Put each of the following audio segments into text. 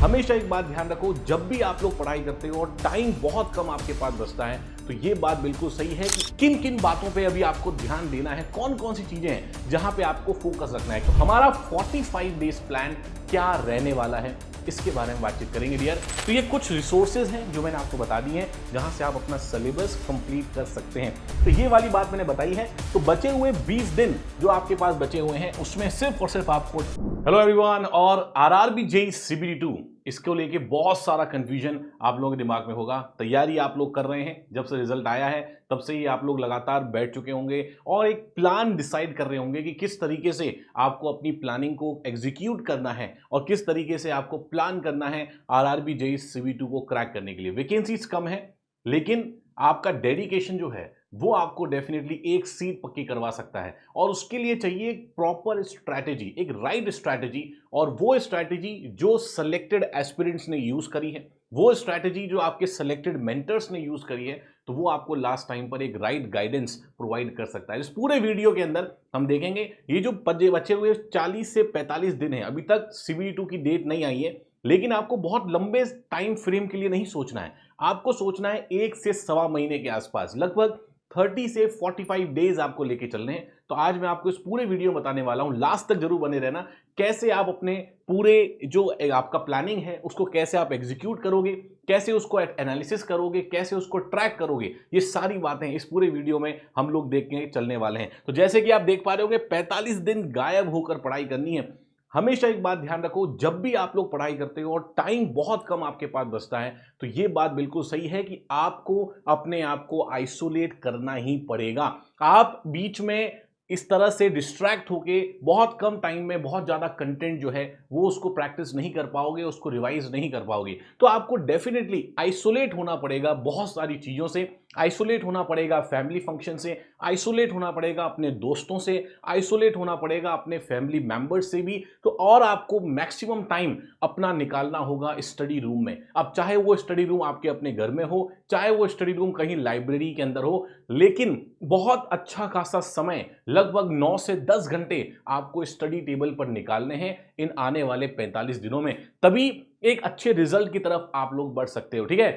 हमेशा एक बात ध्यान रखो, जब भी आप लोग पढ़ाई करते हो और टाइम बहुत कम आपके पास बचता है, तो ये बात बिल्कुल सही है कि किन किन बातों पे अभी आपको ध्यान देना है, कौन कौन सी चीजें हैं जहां पे आपको फोकस रखना है। तो हमारा 45 डेज प्लान क्या रहने वाला है, इसके बारे में बातचीत करेंगे डियर। तो ये कुछ रिसोर्सेज हैं जो मैंने आपको बता दी हैं, जहां से आप अपना सिलेबस कंप्लीट कर सकते हैं। तो ये वाली बात मैंने बताई है। तो बचे हुए 20 दिन जो आपके पास बचे हुए हैं, उसमें सिर्फ और सिर्फ आपको हेलो एवरीवन और आरआरबी जेईई सीबीटी 2 इसको लेके बहुत सारा कंफ्यूजन आप लोगों के दिमाग में होगा। तैयारी आप लोग कर रहे हैं, जब से रिजल्ट आया है तब से ही आप लोग लगातार बैठ चुके होंगे और एक प्लान डिसाइड कर रहे होंगे कि किस तरीके से आपको अपनी प्लानिंग को एग्जीक्यूट करना है और किस तरीके से आपको प्लान करना है आरआरबी जेईई सीबीटी 2 को क्रैक करने के लिए। वैकेंसीज कम है, लेकिन आपका डेडिकेशन जो है वो आपको डेफिनेटली एक सीट पक्की करवा सकता है। और उसके लिए चाहिए एक प्रॉपर स्ट्रैटेजी, एक राइट स्ट्रैटेजी, और वो स्ट्रैटेजी जो सिलेक्टेड एस्पिरेंट्स ने यूज करी है, वो स्ट्रैटेजी जो आपके सिलेक्टेड मेंटर्स ने यूज करी है, तो वो आपको लास्ट टाइम पर एक राइट गाइडेंस प्रोवाइड कर सकता है। इस पूरे वीडियो के अंदर हम देखेंगे ये जो बचे हुए 40 से 45 दिन है, अभी तक सीबीटी 2 की डेट नहीं आई है, लेकिन आपको बहुत लंबे टाइम फ्रेम के लिए नहीं सोचना है। आपको सोचना है 1 से सवा महीने के आसपास, लगभग 30 से 45 डेज आपको लेके चलने हैं। तो आज मैं आपको इस पूरे वीडियो में बताने वाला हूं, लास्ट तक जरूर बने रहना, कैसे आप अपने पूरे जो आपका प्लानिंग है उसको कैसे आप एग्जीक्यूट करोगे, कैसे उसको एनालिसिस करोगे, कैसे उसको ट्रैक करोगे। ये सारी बातें इस पूरे वीडियो में हम लोग देख के चलने वाले हैं। तो जैसे कि आप देख पा रहे होगे, 45 दिन गायब होकर पढ़ाई करनी है। हमेशा एक बात ध्यान रखो, जब भी आप लोग पढ़ाई करते हो और टाइम बहुत कम आपके पास बचता है, तो ये बात बिल्कुल सही है कि आपको अपने आप को आइसोलेट करना ही पड़ेगा। आप बीच में इस तरह से डिस्ट्रैक्ट होके बहुत कम टाइम में बहुत ज़्यादा कंटेंट जो है वो उसको प्रैक्टिस नहीं कर पाओगे, उसको रिवाइज नहीं कर पाओगे। तो आपको डेफिनेटली आइसोलेट होना पड़ेगा बहुत सारी चीज़ों से, आइसोलेट होना पड़ेगा फैमिली फंक्शन से, आइसोलेट होना पड़ेगा अपने दोस्तों से, आइसोलेट होना पड़ेगा अपने फैमिली मेंबर्स से भी। तो और आपको मैक्सिमम टाइम अपना निकालना होगा स्टडी रूम में। अब चाहे वो स्टडी रूम आपके अपने घर में हो, चाहे वो स्टडी रूम कहीं लाइब्रेरी के अंदर हो, लेकिन बहुत अच्छा खासा समय, लगभग 9 से 10 घंटे आपको स्टडी टेबल पर निकालने हैं इन आने वाले 45 दिनों में। तभी एक अच्छे रिजल्ट की तरफ आप लोग बढ़ सकते हो। ठीक है,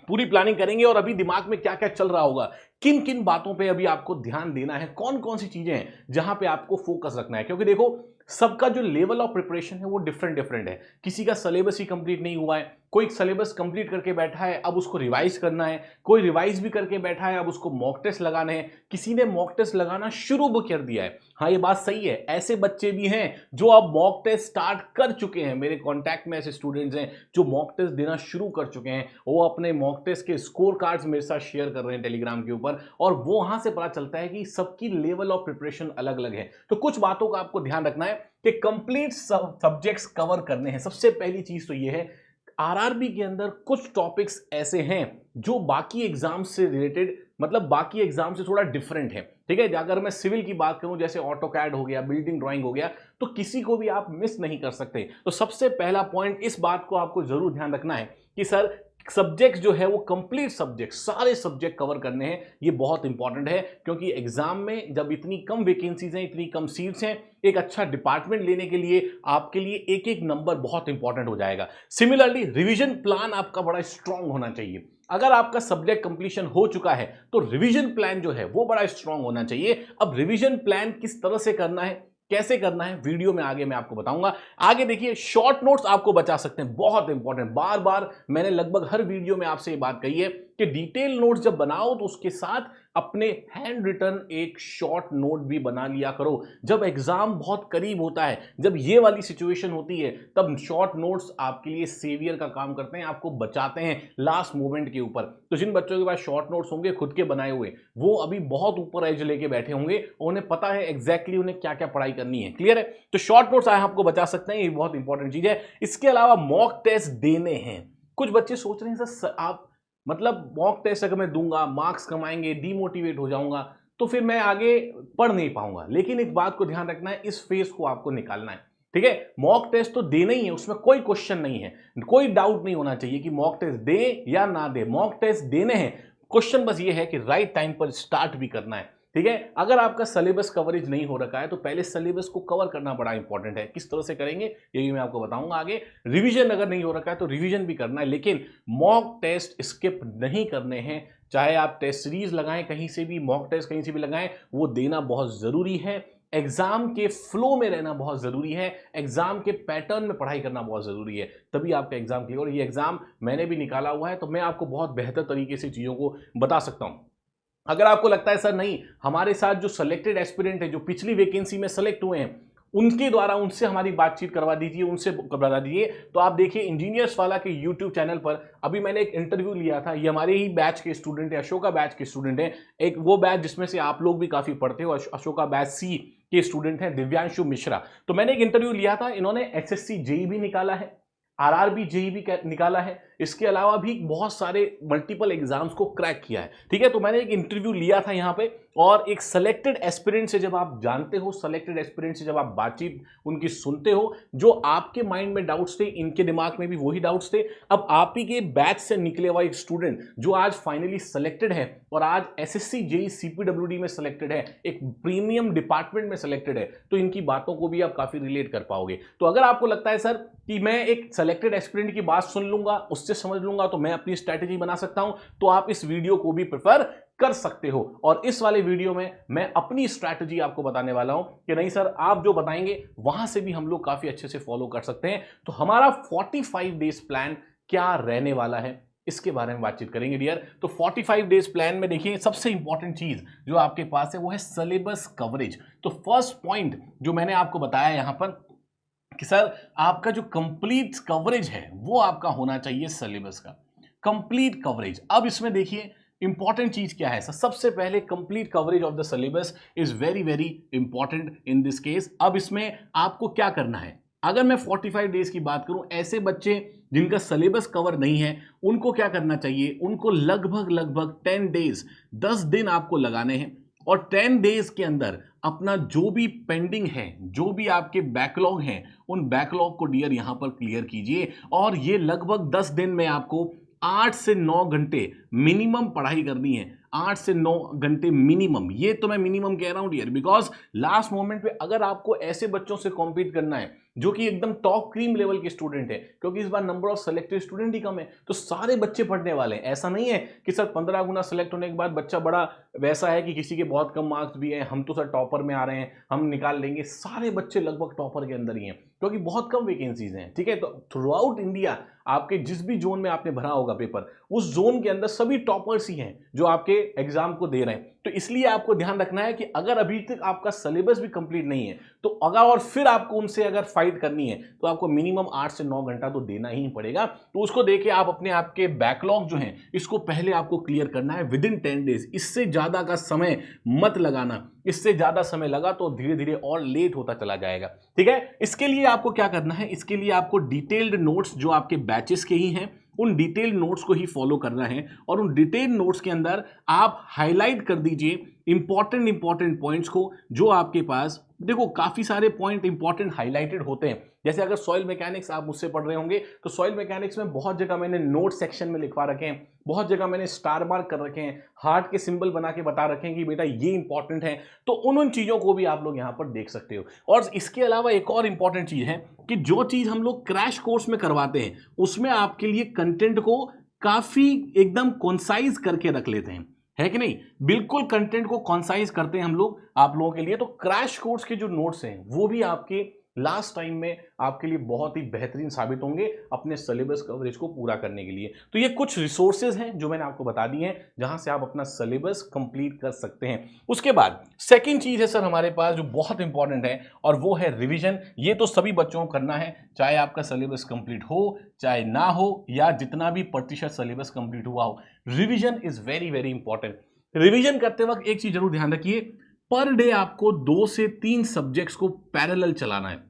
पूरी प्लानिंग करेंगे और अभी दिमाग में क्या क्या चल रहा होगा, किन किन बातों पे अभी आपको ध्यान देना है, कौन कौन सी चीजें हैं जहां पे आपको फोकस रखना है। क्योंकि देखो, सबका जो लेवल ऑफ प्रिपरेशन है वो डिफरेंट डिफरेंट है। किसी का सिलेबस ही कंप्लीट नहीं हुआ है, कोई सिलेबस कंप्लीट करके बैठा है अब उसको रिवाइज करना है, कोई रिवाइज भी करके बैठा है अब उसको मॉक टेस्ट लगाने हैं, किसी ने मॉक टेस्ट लगाना शुरू भी कर दिया है। हाँ, ये बात सही है, ऐसे बच्चे भी हैं जो अब मॉक टेस्ट स्टार्ट कर चुके हैं। मेरे कॉन्टैक्ट में ऐसे स्टूडेंट्स हैं जो मॉक टेस्ट देना शुरू कर चुके हैं। वो अपने मॉक टेस्ट के स्कोर कार्ड्स मेरे साथ शेयर कर रहे हैं टेलीग्राम के ऊपर, और वो वहां से पता चलता है कि सबकी लेवल ऑफ प्रिपरेशन अलग अलग है। तो कुछ बातों का आपको ध्यान रखना है कि कंप्लीट सब्जेक्ट्स कवर करने हैं। सबसे पहली चीज तो ये है, आरआरबी के अंदर कुछ टॉपिक्स ऐसे हैं जो बाकी एग्जाम से रिलेटेड, मतलब बाकी एग्जाम से थोड़ा डिफरेंट है। ठीक है, अगर मैं सिविल की बात करूं, जैसे ऑटोकैड हो गया, बिल्डिंग ड्राइंग हो गया, तो किसी को भी आप मिस नहीं कर सकते। तो सबसे पहला पॉइंट, इस बात को आपको जरूर ध्यान रखना है कि सर सब्जेक्ट जो है वो कंप्लीट सब्जेक्ट, सारे सब्जेक्ट कवर करने हैं। ये बहुत इंपॉर्टेंट है, क्योंकि एग्जाम में जब इतनी कम वैकेंसीज हैं, इतनी कम सीट्स हैं, एक अच्छा डिपार्टमेंट लेने के लिए आपके लिए एक एक नंबर बहुत इंपॉर्टेंट हो जाएगा। सिमिलरली रिवीजन प्लान आपका बड़ा स्ट्रांग होना चाहिए। अगर आपका सब्जेक्ट कंप्लीशन हो चुका है तो रिवीजन प्लान जो है वो बड़ा स्ट्रांग होना चाहिए। अब रिवीजन प्लान किस तरह से करना है, कैसे करना है, वीडियो में आगे मैं आपको बताऊंगा। आगे देखिए, शॉर्ट नोट्स आपको बचा सकते हैं, बहुत इंपॉर्टेंट। बार बार मैंने लगभग हर वीडियो में आपसे ये बात कही है कि डिटेल नोट्स जब बनाओ तो उसके साथ अपने हैंड रिटन एक शॉर्ट नोट भी बना लिया करो। जब एग्जाम बहुत करीब होता है, जब ये वाली सिचुएशन होती है, तब शॉर्ट नोट्स आपके लिए सेवियर का काम करते हैं, आपको बचाते हैं लास्ट मोमेंट के ऊपर। तो जिन बच्चों के पास शॉर्ट नोट्स होंगे खुद के बनाए हुए, वो अभी बहुत ऊपर एज लेके बैठे होंगे, उन्हें पता है एग्जैक्टली उन्हें क्या क्या पढ़ाई करनी है। क्लियर है? तो शॉर्ट नोट्स आपको बचा सकते हैं, ये बहुत इंपॉर्टेंट चीज है। इसके अलावा मॉक टेस्ट देने हैं। कुछ बच्चे सोच रहे हैं सर आप मतलब मॉक टेस्ट अगर मैं दूंगा मार्क्स कमाएंगे, डीमोटिवेट हो जाऊंगा, तो फिर मैं आगे पढ़ नहीं पाऊंगा। लेकिन एक बात को ध्यान रखना है, इस फेज को आपको निकालना है। ठीक है, मॉक टेस्ट तो देना ही है, उसमें कोई क्वेश्चन नहीं है, कोई डाउट नहीं होना चाहिए कि मॉक टेस्ट दे या ना दे, मॉक टेस्ट देने हैं। क्वेश्चन बस ये है कि राइट टाइम पर स्टार्ट भी करना है। ठीक है। अगर आपका सिलेबस कवरेज नहीं हो रखा है तो पहले सिलेबस को कवर करना बड़ा इंपॉर्टेंट है। किस तरह से करेंगे ये भी मैं आपको बताऊंगा आगे। रिवीजन अगर नहीं हो रखा है तो रिवीजन भी करना है, लेकिन मॉक टेस्ट स्किप नहीं करने हैं। चाहे आप टेस्ट सीरीज लगाएं, कहीं से भी मॉक टेस्ट कहीं से भी लगाएं, वो देना बहुत जरूरी है। एग्जाम के फ्लो में रहना बहुत जरूरी है, एग्जाम के पैटर्न में पढ़ाई करना बहुत जरूरी है, तभी आपका एग्जाम क्लियर। और ये एग्जाम मैंने भी निकाला हुआ है तो मैं आपको बहुत बेहतर तरीके से चीजों को बता सकता हूं। अगर आपको लगता है सर नहीं, हमारे साथ जो सिलेक्टेड एस्पिरेंट है, जो पिछली वैकेंसी में सेलेक्ट हुए हैं, उनके द्वारा उनसे हमारी बातचीत करवा दीजिए, उनसे बता दीजिए, तो आप देखिए इंजीनियर्स वाला के यूट्यूब चैनल पर अभी मैंने एक इंटरव्यू लिया था। ये हमारे ही बैच के स्टूडेंट है, अशोका बैच के स्टूडेंट है, एक वो बैच जिसमें से आप लोग भी काफी पढ़ते हो, अशोका बैच सी के स्टूडेंट हैं दिव्यांशु मिश्रा। तो मैंने एक इंटरव्यू लिया था, इन्होंने एसएससी जेई भी निकाला है, आरआरबी जेई भी निकाला है, इसके अलावा भी बहुत सारे मल्टीपल एग्जाम्स को क्रैक किया है, ठीक है। तो मैंने एक इंटरव्यू लिया था यहाँ पे, और एक सेलेक्टेड एस्पिरेंट से जब आप जानते हो, सेलेक्टेड एस्पिरेंट से जब आप बातचीत उनकी सुनते हो, जो आपके माइंड में डाउट्स थे, इनके दिमाग में भी वही डाउट्स थे। अब आप ही के बैच से निकले हुआ एक स्टूडेंट जो आज फाइनली सेलेक्टेड है और आज एसएससी जेई सीपीडब्ल्यूडी में सेलेक्टेड है, एक प्रीमियम डिपार्टमेंट में सेलेक्टेड है, तो इनकी बातों को भी आप काफी रिलेट कर पाओगे। तो अगर आपको लगता है सर कि मैं एक सेलेक्टेड एस्पिरेंट की बात सुन लूंगा, उससे समझ लूंगा, तो मैं अपनी स्ट्रैटेजी बना सकता हूं, तो आप इस वीडियो को भी प्रेफर कर सकते हो। और इस वाले वीडियो में मैं अपनी स्ट्रैटेजी आपको बताने वाला हूं कि नहीं सर, आप जो बताएंगे वहां से भी हम लोग काफी अच्छे से फॉलो कर सकते हैं। तो हमारा 45 डेज प्लान क्या रहने वाला है, इसके बारे में बातचीत करेंगे डियर। तो 45 डेज प्लान में देखिए सबसे इंपॉर्टेंट चीज जो आपके पास है वो है सिलेबस कवरेज। तो फर्स्ट पॉइंट जो मैंने आपको बताया यहां पर कि सर आपका जो कंप्लीट कवरेज है वो आपका होना चाहिए सिलेबस का, कंप्लीट कवरेज। अब इसमें देखिए इंपॉर्टेंट चीज क्या है सर, सबसे पहले complete coverage of the syllabus is very very important in this case. अब इसमें आपको क्या करना है, अगर मैं 45 डेज की बात करूं, ऐसे बच्चे जिनका सिलेबस कवर नहीं है उनको क्या करना चाहिए, उनको लगभग 10 डेज, 10 दिन आपको लगाने हैं, और 10 डेज के अंदर अपना जो भी पेंडिंग है, जो भी आपके बैकलॉग हैं, उन बैकलॉग को डियर यहां पर क्लियर कीजिए। और ये लगभग 10 दिन में आपको 8 से 9 घंटे मिनिमम पढ़ाई करनी है, 8 से 9 घंटे मिनिमम। ये तो मैं मिनिमम कह रहा हूं डियर, बिकॉज लास्ट मोमेंट पे अगर आपको ऐसे बच्चों से कॉम्पीट करना है जो कि एकदम टॉप क्रीम लेवल के स्टूडेंट है, क्योंकि इस बार नंबर ऑफ सेलेक्टेड स्टूडेंट ही कम है, तो सारे बच्चे पढ़ने वाले हैं। ऐसा नहीं है कि सर 15 गुना सेलेक्ट होने के बाद बच्चा बड़ा वैसा है कि किसी के बहुत कम मार्क्स भी हैं, हम तो सर टॉपर में आ रहे हैं, हम निकाल लेंगे। सारे बच्चे लगभग टॉपर के अंदर ही हैं, क्योंकि बहुत कम वैकेंसीज हैं, ठीक है। तो थ्रू आउट इंडिया आपके जिस भी जोन में आपने भरा होगा पेपर, उस जोन के अंदर सभी टॉपर्स ही हैं जो आपके एग्जाम को दे रहे हैं। तो इसलिए आपको ध्यान रखना है कि अगर अभी तक आपका सिलेबस भी कंप्लीट नहीं है, तो अगर और फिर आपको उनसे अगर फाइट करनी है तो आपको मिनिमम 8 से 9 घंटा तो देना ही पड़ेगा। तो उसको देके आप अपने आपके बैकलॉग जो हैं इसको पहले आपको क्लियर करना है विद इन 10 डेज। इससे ज्यादा का समय मत लगाना, इससे ज्यादा समय लगा तो धीरे धीरे और लेट होता चला जाएगा, ठीक है। इसके लिए आपको क्या करना है, इसके लिए आपको डिटेल्ड नोट्स जो आपके बैचेस के ही हैं, उन डिटेल्ड नोट्स को ही फॉलो करना है, और उन डिटेल्ड नोट्स के अंदर आप हाईलाइट कर दीजिए इंपॉर्टेंट पॉइंट्स को जो आपके पास, देखो काफी सारे पॉइंट इंपॉर्टेंट हाईलाइटेड होते हैं। जैसे अगर सॉइल मैकेनिक्स आप मुझसे पढ़ रहे होंगे तो सॉइल मैकेनिक्स में बहुत जगह मैंने नोट सेक्शन में लिखवा रखे हैं, बहुत जगह मैंने स्टार मार्क कर रखे हैं, हार्ट के सिंबल बना के बता रखे हैं कि बेटा ये इंपॉर्टेंट है। तो उन चीजों को भी आप लोग यहां पर देख सकते हो। और इसके अलावा एक और इंपॉर्टेंट चीज है कि जो चीज हम लोग क्रैश कोर्स में करवाते हैं उसमें आपके लिए कंटेंट को काफी एकदम कॉन्साइज करके रख लेते हैं, है कि नहीं। बिल्कुल कंटेंट को कॉन्साइज करते हैं हम लोग आप लोगों के लिए। तो क्रैश कोर्स के जो नोट्स हैं वो भी आपके लास्ट टाइम में आपके लिए बहुत ही बेहतरीन साबित होंगे अपने सिलेबस कवरेज को पूरा करने के लिए। तो ये कुछ रिसोर्सेज हैं जो मैंने आपको बता दी हैं जहां से आप अपना सिलेबस कंप्लीट कर सकते हैं। उसके बाद सेकंड चीज है सर हमारे पास जो बहुत इंपॉर्टेंट है, और वो है रिवीजन। ये तो सभी बच्चों को करना है, चाहे आपका सिलेबस कंप्लीट हो चाहे ना हो, या जितना भी प्रतिशत सिलेबस कंप्लीट हुआ हो, revision is very very important. Revision करते वक्त एक चीज जरूर ध्यान रखिए, पर डे आपको 2 से 3 सब्जेक्ट्स को पैरेलल चलाना है।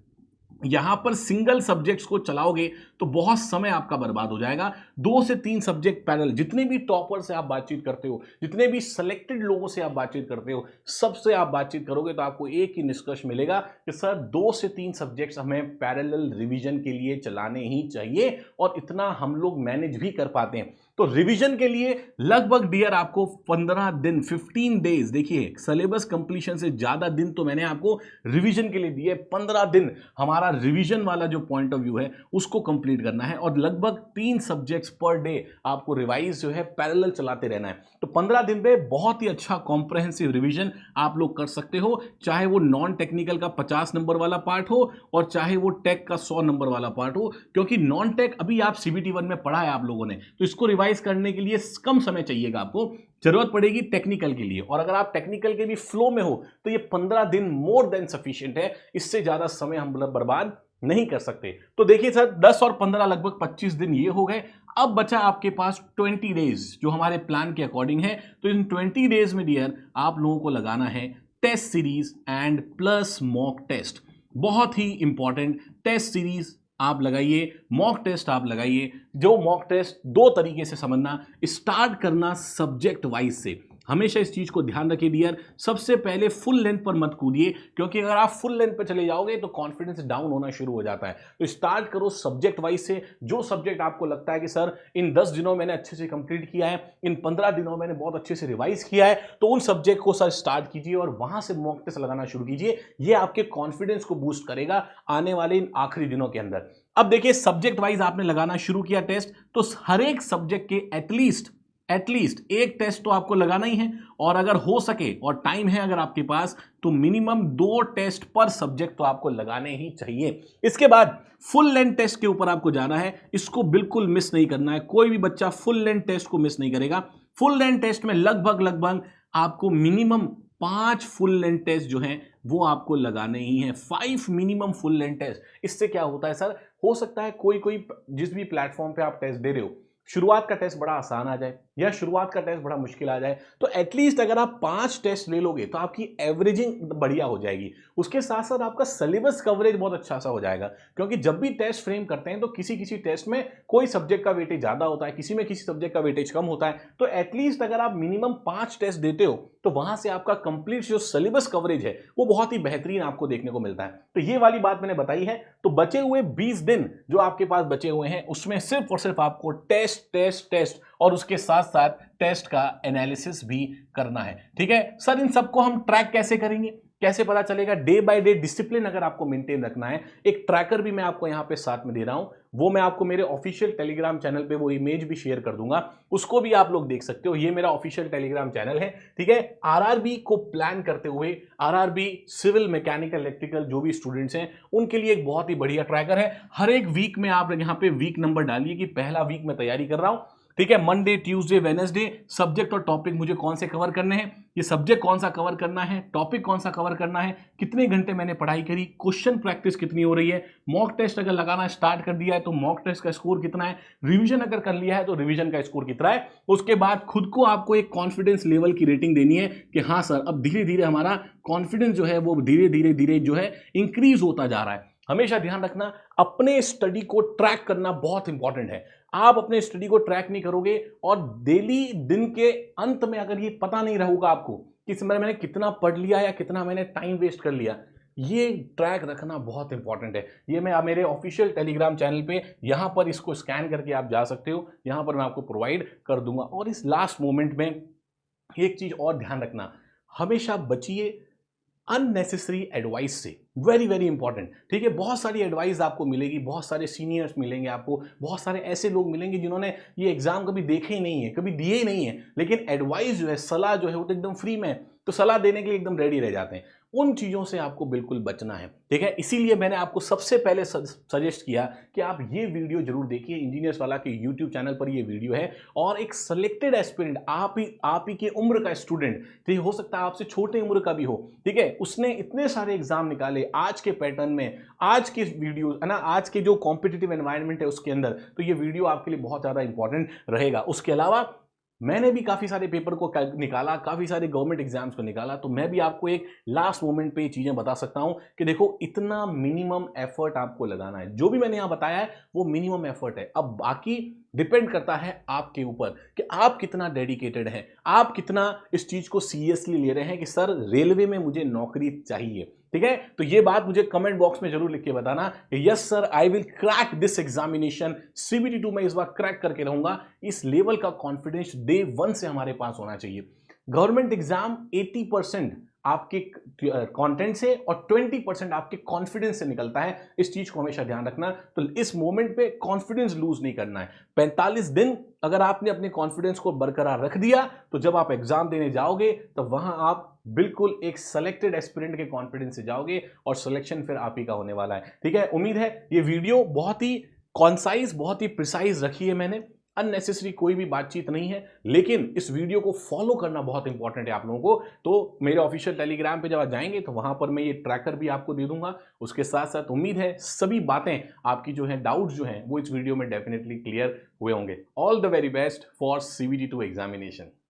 यहां पर सिंगल सब्जेक्ट्स को चलाओगे तो बहुत समय आपका बर्बाद हो जाएगा। 2 से 3 सब्जेक्ट पैरेलल, जितने भी टॉपर से आप बातचीत करते हो, जितने भी सेलेक्टेड लोगों से आप बातचीत करते हो, सबसे आप बातचीत करोगे तो आपको एक ही निष्कर्ष मिलेगा कि सर 2 से 3 सब्जेक्ट्स हमें पैरेलल रिवीजन के लिए चलाने ही चाहिए, और इतना हम लोग मैनेज भी कर पाते हैं। तो रिवीजन के लिए लगभग डियर आपको 15 दिन, 15 डेज, देखिए सिलेबस कंप्लीशन से ज्यादा दिन तो मैंने आपको रिवीजन के लिए दिए। 15 दिन हमारा रिवीजन वाला जो पॉइंट ऑफ व्यू है उसको कंप्लीट करना है, और लगभग 3 सब्जेक्ट्स पर डे आपको रिवाइज जो है पैरेलल चलाते रहना है। तो 15 दिन में बहुत ही अच्छा कॉम्प्रहेंसिव रिवीजन आप लोग कर सकते हो, चाहे वो नॉन टेक्निकल का 50 नंबर वाला पार्ट हो और चाहे वो टेक का 100 नंबर वाला पार्ट हो, क्योंकि नॉन टेक अभी आप CBT 1 में पढ़ा है आप लोगों ने, तो इसको रिवाइज करने के लिए कम समय चाहिएगा, आपको जरूरत पड़ेगी टेक्निकल के लिए, और अगर आप टेक्निकल के भी फ्लो में हो तो ये 15 दिन मोर देन सफिशिएंट है। इससे ज्यादा समय हम बर्बाद नहीं कर सकते। तो देखिए सर 10 और 15 लगभग 25 दिन ये हो गए। अब बचा आपके पास 20 डेज जो हमारे प्लान के अकॉर्डिंग है। तो इन 20 डेज में डियर आप लोगों को लगाना है test series and plus mock test. बहुत ही इंपॉर्टेंट, टेस्ट सीरीज आप लगाइए, मॉक टेस्ट आप लगाइए। जो मॉक टेस्ट 2 तरीके से समझना, स्टार्ट करना सब्जेक्ट वाइज से। हमेशा इस चीज को ध्यान रखिए डियर, सबसे पहले फुल लेंथ पर मत कूदिए, क्योंकि अगर आप फुल लेंथ पर चले जाओगे तो कॉन्फिडेंस डाउन होना शुरू हो जाता है। तो स्टार्ट करो सब्जेक्ट वाइज से। जो सब्जेक्ट आपको लगता है कि सर इन 10 दिनों मैंने अच्छे से कंप्लीट किया है, इन 15 दिनों मैंने बहुत अच्छे से रिवाइज किया है, तो उन सब्जेक्ट को सर स्टार्ट कीजिए और वहां से मॉक टेस्ट लगाना शुरू कीजिए। ये आपके कॉन्फिडेंस को बूस्ट करेगा आने वाले इन आखिरी दिनों के अंदर। अब देखिए सब्जेक्ट वाइज आपने लगाना शुरू किया टेस्ट, तो हर एक सब्जेक्ट के एटलीस्ट एक टेस्ट तो आपको लगाना ही है, और अगर हो सके और टाइम है अगर आपके पास तो मिनिमम 2 टेस्ट पर सब्जेक्ट तो आपको लगाने ही चाहिए। इसके बाद फुल लेंथ टेस्ट के ऊपर आपको जाना है, इसको बिल्कुल मिस नहीं करना है। कोई भी बच्चा फुल लेंथ टेस्ट को मिस नहीं करेगा। फुल लेंथ टेस्ट में लगभग आपको मिनिमम 5 फुल लेंथ टेस्ट जो हैं वो आपको लगाने ही हैं। 5 मिनिमम फुल लेंथ टेस्ट। इससे क्या होता है सर, हो सकता है कोई जिस भी प्लेटफॉर्म पे आप टेस्ट दे रहे हो, शुरुआत का टेस्ट बड़ा आसान आ जाए या शुरुआत का टेस्ट बड़ा मुश्किल आ जाए, तो एटलीस्ट अगर आप 5 टेस्ट ले लोगे तो आपकी एवरेजिंग बढ़िया हो जाएगी। उसके साथ साथ आपका सिलेबस कवरेज बहुत अच्छा सा हो जाएगा, क्योंकि जब भी टेस्ट फ्रेम करते हैं तो किसी टेस्ट में कोई सब्जेक्ट का वेटेज ज्यादा होता है, किसी में किसी सब्जेक्ट का वेटेज कम होता है। तो एटलीस्ट अगर आप मिनिमम 5 टेस्ट देते हो तो वहां से आपका कंप्लीट जो सिलेबस कवरेज है वो बहुत ही बेहतरीन आपको देखने को मिलता है। तो ये वाली बात मैंने बताई है। तो बचे हुए 20 दिन जो आपके पास बचे हुए हैं उसमें सिर्फ और सिर्फ आपको टेस्ट और उसके साथ साथ टेस्ट का एनालिसिस भी करना है। ठीक है सर, इन सबको हम ट्रैक कैसे करेंगे, कैसे पता चलेगा? डे बाय डे डिसिप्लिन अगर आपको मेंटेन रखना है, एक ट्रैकर भी मैं आपको यहां पे साथ में दे रहा हूं, वो मैं आपको मेरे ऑफिशियल टेलीग्राम चैनल पे वो इमेज भी शेयर कर दूंगा, उसको भी आप लोग देख सकते हो। ये मेरा ऑफिशियल टेलीग्राम चैनल है। ठीक है, आरआरबी को प्लान करते हुए, आरआरबी सिविल, मैकेनिकल, इलेक्ट्रिकल जो भी स्टूडेंट्स हैं उनके लिए एक बहुत ही बढ़िया ट्रैकर है। हर एक वीक में आप यहां पे वीक नंबर डालिए कि पहला वीक में तैयारी कर रहा हूं। ठीक है, मंडे, ट्यूसडे, वेडनेसडे सब्जेक्ट और टॉपिक मुझे कौन से कवर करने हैं, ये सब्जेक्ट कौन सा कवर करना है, टॉपिक कौन सा कवर करना है, कितने घंटे मैंने पढ़ाई करी, क्वेश्चन प्रैक्टिस कितनी हो रही है, मॉक टेस्ट अगर लगाना स्टार्ट कर दिया है तो मॉक टेस्ट का स्कोर कितना है, रिवीजन अगर कर लिया है तो रिवीजन का स्कोर कितना है। उसके बाद खुद को आपको एक कॉन्फिडेंस लेवल की रेटिंग देनी है कि हाँ सर अब धीरे धीरे हमारा कॉन्फिडेंस जो है वो धीरे धीरे जो है इंक्रीज होता जा रहा है। हमेशा ध्यान रखना, अपने स्टडी को ट्रैक करना बहुत इंपॉर्टेंट है। आप अपने स्टडी को ट्रैक नहीं करोगे और डेली दिन के अंत में अगर ये पता नहीं रहेगा आपको कि इस समय मैंने कितना पढ़ लिया या कितना मैंने टाइम वेस्ट कर लिया, ये ट्रैक रखना बहुत इंपॉर्टेंट है। ये मैं मेरे ऑफिशियल टेलीग्राम चैनल पे यहाँ पर इसको स्कैन करके आप जा सकते हो, यहाँ पर मैं आपको प्रोवाइड कर दूंगा। और इस लास्ट मोमेंट में एक चीज और ध्यान रखना, हमेशा बचिए अननेसेसरी एडवाइस से, वेरी इंपॉर्टेंट। ठीक है, बहुत सारी एडवाइस आपको मिलेगी, बहुत सारे सीनियर्स मिलेंगे आपको, बहुत सारे ऐसे लोग मिलेंगे जिन्होंने ये एग्जाम कभी देखे ही नहीं है, कभी दिए ही नहीं है, लेकिन एडवाइस जो है, सलाह जो है वो तो एकदम फ्री में, तो सलाह देने के लिए एकदम रेडी रह जाते हैं। उन चीज़ों से आपको बिल्कुल बचना है। ठीक है, इसीलिए मैंने आपको सबसे पहले सजेस्ट किया कि आप ये वीडियो जरूर देखिए। इंजीनियर्स वाला के यूट्यूब चैनल पर ये वीडियो है, और एक सेलेक्टेड एस्पिरेंट, आप ही के उम्र का स्टूडेंट, ठीक हो सकता है आपसे छोटे उम्र का भी हो, ठीक है, उसने इतने सारे एग्जाम निकाले आज के पैटर्न में, आज के वीडियो है ना, आज के जो कॉम्पिटिटिव एनवायरनमेंट है उसके अंदर, तो ये वीडियो आपके लिए बहुत ज़्यादा इंपॉर्टेंट रहेगा। उसके अलावा मैंने भी काफ़ी सारे पेपर को निकाला, काफ़ी सारे गवर्नमेंट एग्जाम्स को निकाला, तो मैं भी आपको एक लास्ट मोमेंट पे ये चीज़ें बता सकता हूँ कि देखो इतना मिनिमम एफर्ट आपको लगाना है। जो भी मैंने यहाँ बताया है वो मिनिमम एफर्ट है। अब बाकी डिपेंड करता है आपके ऊपर कि आप कितना डेडिकेटेड हैं, आप कितना इस चीज़ को सीरियसली ले रहे हैं कि सर रेलवे में मुझे नौकरी चाहिए। ठीक है, तो ये बात मुझे कमेंट बॉक्स में जरूर लिख के बताना कि yes sir I will crack this examination, CBT 2 में इस बार क्रैक करके रहूंगा। इस लेवल का कॉन्फिडेंस डे 1 से हमारे पास होना चाहिए। गवर्नमेंट एग्जाम 80% आपके कंटेंट से और 20% आपके कॉन्फिडेंस से निकलता है। इस चीज को हमेशा ध्यान रखना। तो इस मोमेंट पे कॉन्फिडेंस लूज नहीं करना है। 45 दिन अगर आपने अपने कॉन्फिडेंस को बरकरार रख दिया तो जब आप एग्जाम देने जाओगे तो वहां आप बिल्कुल एक सेलेक्टेड एस्पिरेंट के कॉन्फिडेंस से जाओगे और सिलेक्शन फिर आप ही का होने वाला है। ठीक है, उम्मीद है ये वीडियो बहुत ही कॉन्साइज, बहुत ही प्रिसाइज रखी है मैंने, अननेसेसरी कोई भी बातचीत नहीं है, लेकिन इस वीडियो को फॉलो करना बहुत इंपॉर्टेंट है आप लोगों को। तो मेरे ऑफिशियल टेलीग्राम पे जब आप जाएंगे तो वहां पर मैं ये ट्रैकर भी आपको दे दूंगा। उसके साथ साथ उम्मीद है सभी बातें आपकी जो है, डाउट्स जो हैं वो इस वीडियो में डेफिनेटली क्लियर हुए होंगे। All the very best for CBT 2 examination.